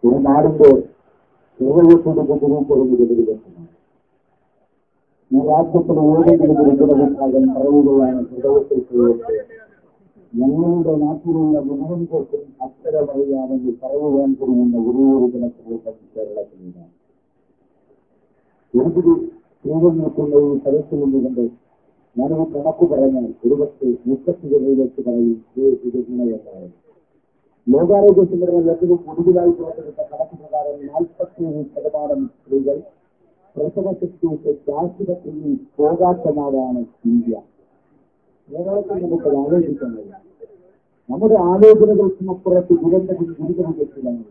ഒരു നാടിന്റെ ഹൃദയത്തോട് കൊണ്ടുപോകുന്നത് വികസനം. ഈ രാജ്യത്തിലെ ഏതെങ്കിലും ഒരു ജനവിഭാഗം പറയുകയാണ് ഹൃദയത്തിൽ ഞങ്ങളുടെ നാട്ടിലുള്ള മുഴുവൻകൾക്കും അക്ഷരമറിയാമെന്ന് പറയുവാൻ കഴിയുന്ന ഒരു ജനസമൂഹം കേരളത്തിലാണ്. ഒരുപിടി സ്ത്രീകൾ നിൽക്കുന്ന ഈ സ്ഥലത്തിൽ നിന്നുകൊണ്ട് ഞാനൊരു കണക്ക് പറഞ്ഞാൽ ഒരുപക്ഷെ 30 വെച്ച് പറയും ഇത് ഗുണയുണ്ടായത്. ലോകാരോഗ്യ സംഘടന ഏറ്റവും കൂടുതലായി പുറത്തെടുത്ത കണക്ക് പ്രകാരം 47% സ്ത്രീകൾ പ്രസവശക്തിക്ക് ആശുപത്രിയിൽ പോകാത്ത നാടാണ് ഇന്ത്യ. കേരളത്തിൽ നമുക്ക് ആലോചിക്കാൻ കഴിയും. നമ്മുടെ ആലോചനകൾക്കുമപ്പുറത്ത് ഗുരുതരമാണ്.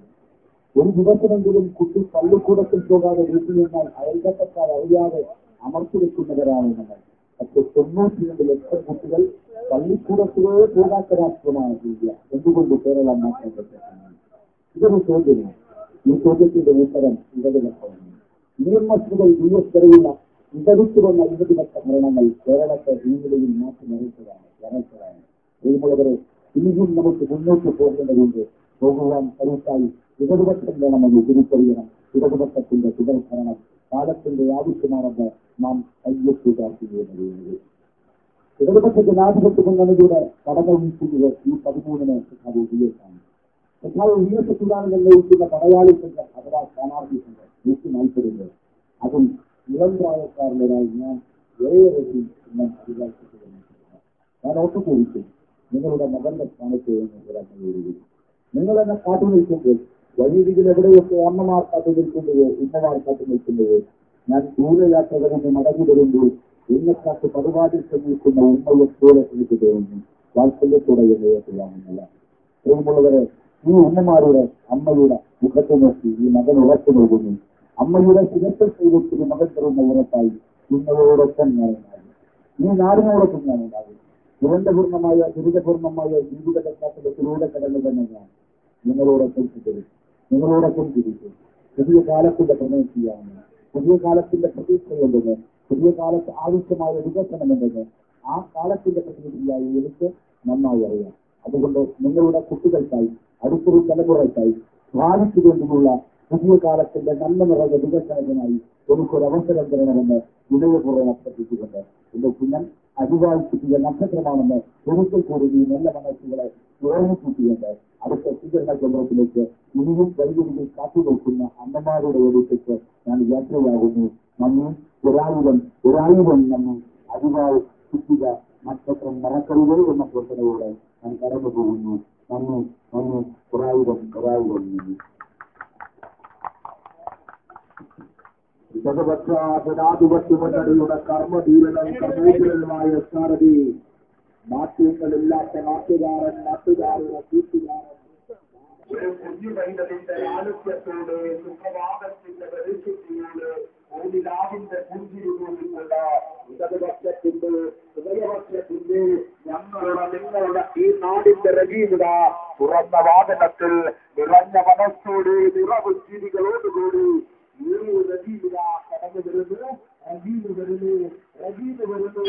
ഒരു ദിവസമെങ്കിലും കുട്ടി പള്ളിക്കൂടത്തിൽ പോകാതെ വീട്ടിൽ നിന്നാൽ അയൽപക്കക്കാർ അറിയാതെ അമർത്തി വെക്കുന്നവരാണ് നമ്മൾ. പക്ഷെ 92 ലക്ഷം കുട്ടികൾ പള്ളിക്കൂടത്തിലേ പോകാത്ത രാഷ്ട്രമാണ് ഇന്ത്യ. എന്തുകൊണ്ട് കേരളം മാറ്റാൻ പറ്റുന്നത്? ഇതൊരു ചോദ്യമാണ്. ഈ ചോദ്യത്തിന്റെ ഉത്തരം ഇടതുപക്ഷമാണ്. നിയമസ്സുകൾ US വരെയുള്ള വിതരിച്ചു വന്ന 20 ലക്ഷം മരണങ്ങൾ കേരളത്തെ ഈ നിലയിൽ മാറ്റി മറിച്ചതാണ്. ഇതുമുള്ളവരെ ഇനിയും നമുക്ക് മുന്നോട്ട് പോകേണ്ടതുണ്ട്. പോകുവാൻ കരുത്തായി ഇടതുപക്ഷം വേണമെന്ന് തിരിച്ചറിയണം. ഇടതുപക്ഷത്തിന്റെ തുടർഭരണം കാലത്തിന്റെ ആവശ്യമാണെന്ന് നാം കയ്യൊത്തുകാർക്കുകയാണ്. ഇടതുപക്ഷ ജനാധിപത്യ മുന്നണിയുടെ കടമ വീശുന്നത് ഈ 13-ന് സഖാവ് VS-ആണ്. സഖാവ് VS നിർണ്ണയിക്കുന്ന പടയാളി സംഘം അഥവാ സ്ഥാനാർത്ഥി സംഘം 140 അതും ഇളം പ്രായക്കാരനായി ഞാൻ ഏറെ ഞാൻ ഓർത്തു ചോദിച്ചു, നിങ്ങളുടെ മകന്റെ സ്ഥാനത്ത് നിന്ന് നിങ്ങൾ എന്നെ കാത്തു നിൽക്കുമ്പോൾ വഴിയിൽ എവിടെയൊക്കെ അമ്മമാർ കാത്തു നിൽക്കുന്നുവോ ഉമ്മമാർ കാത്തു നിൽക്കുന്നുവോ ഞാൻ ദൂരയാത്ര കഴിഞ്ഞ് മടങ്ങി വരുമ്പോൾ എന്നെക്കാട്ട് പരിപാടിയിൽ നിൽക്കുന്ന ഉമ്മയെ പോലെ എനിക്ക് തോന്നുന്നു. വാത്സല്യത്തോടെ എന്നെ ചെയ്യാമെന്നല്ല. പ്രിയമുള്ളവരെ, ഈ ഉമ്മമാരുടെ അമ്മയുടെ മുഖത്ത് നോക്കി ഈ മകൻ ഉറച്ചു നൽകുന്നു. അമ്മയുടെ ശിരത്തിൽ ചെയ്തിട്ട് മകൻ തരുന്ന ഉറപ്പായി നിങ്ങളോടൊപ്പം ഞാനുണ്ടാകും. ഈ നാടിനോടൊപ്പം ഞാനുണ്ടാകും. ദുരിതപൂർണമായ ജീവിത പശ്ചാത്തലത്തിലൂടെ കടന്നു തന്നെ ഞാൻ നിങ്ങളോടൊപ്പം തരും, നിങ്ങളോടൊപ്പം തിരിക്കും. പുതിയ കാലത്തിന്റെ പ്രമേശിയാണ്, പുതിയ കാലത്തിന്റെ പ്രതീക്ഷയുണ്ടെന്ന്, പുതിയ കാലത്ത് ആവശ്യമായ വികസനമുണ്ടെന്ന് ആ കാലത്തിന്റെ പ്രതിനിധിയായി എനിക്ക് നന്നായി അറിയാം. അതുകൊണ്ട് നിങ്ങളുടെ കുട്ടികൾക്കായി അടുത്തൊരു തലമുറയ്ക്കായി ഭാവിക്ക് വേണ്ടിയുള്ള പുതിയ കാലത്തിന്റെ നല്ല നിറഞ്ഞ വികസനത്തിനായി എനിക്കൊരവസരം തരണമെന്ന് വിനയപൂർവ്വം അഭ്യർത്ഥിച്ചുകൊണ്ട് എന്റെ കുഞ്ഞൻ അരിവായി കിട്ടിയ നക്ഷത്രമാണെന്ന് ഒരിക്കൽ കൂടി ഈ നല്ല മനസ്സുകളെ ഓർമ്മിപ്പിച്ചുകൊണ്ട് അടുത്ത സ്വീകരണ കേന്ദ്രത്തിലേക്ക് ഇനിയും വൈദ്യുതിയിൽ കാത്തുനിൽക്കുന്ന അമ്മമാരുടെ അടുത്തേക്ക് ഞാൻ യാത്രയാകുന്നു. നന്ദി. ഒരായിരം നന്ദി. അരിവായി കിട്ടിയ നക്ഷത്രം മറക്കരുത് എന്ന പ്രവർത്തനയോടെ ഞാൻ കടന്നു പോകുന്നു. നന്ദി. ഒരായിരം നന്ദി. ഇടതുപക്ഷ ജനാധിപത്യ മുന്നണിയുടെ കർമ്മധീരനുമായ സാരഥി, മാറ്റങ്ങളില്ലാത്ത നാട്ടുകാരുടെ കൂട്ടുകാരൻ, കുഞ്ഞുവൈദ്യത്തിന്റെ ആരോഗ്യത്തോട് സുപ്രഭാതത്തിന്റെ പ്രതീക്ഷയോട് ഓടിലാവിന്റെ പുഞ്ചിരികൊണ്ടുള്ള ഇടതുപക്ഷത്തിന്റെ ഹൃദയപക്ഷത്തിന്റെ നിങ്ങളുടെ ഈ നാടിന്റെ രജീവിത തുറന്ന വാദനത്തിൽ നിറഞ്ഞ മനസ്സോട് നിറവ് ചിരികളോടുകൂടി രജീവിത കടന്നു വരുന്നു. രജീവ് വരുന്നു.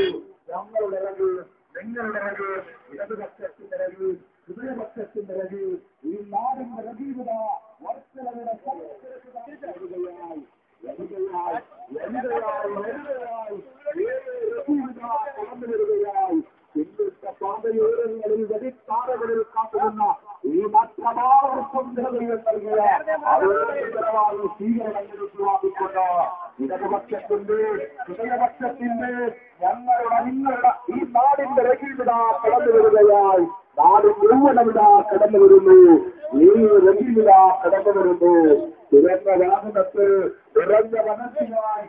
ഞങ്ങളുടെ ഇറങ്ങ്, നിങ്ങളുടെ ഇറങ്ങ്, ഇടതുപക്ഷത്തിന്റെ ഇറങ്ങ്, ഹൃദയപക്ഷത്തിന്റെ ഇറങ്ങ്, ഈ നാടിന്റെ രജീവിത വർഷങ്ങളുടെ കടന്നു വരികയായി. പാതയോരങ്ങളിൽ വെടിത്താരകളിൽ കാത്തുനിന്ന ഈ മറ്റമാവർക്കും നിലവിൽ നൽകിയ അവരുടെ സ്വീകരണങ്ങൾ ഉത്തരവാദിക്കൊണ്ട് ഇടതുപക്ഷത്തിന്റെ ഹൃദയപക്ഷത്തിന്റെ നിങ്ങളുടെ ഈ നാടിന്റെ രജീവിത കടന്നു വരികയായി. നാട് മുഴുവനവിത കടന്നു വരുന്നു. ഈ രജീവിത കടന്നു വരുന്നു. തുറന്ന വാഹനത്ത് നിറഞ്ഞ മനസ്സിനായി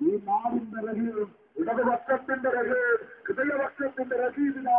ഈ നാടിന്റെ രഹീം, ഇടതുപക്ഷത്തിന്റെ രഹീം, ഹൃദയപക്ഷത്തിന്റെ രഹീമിന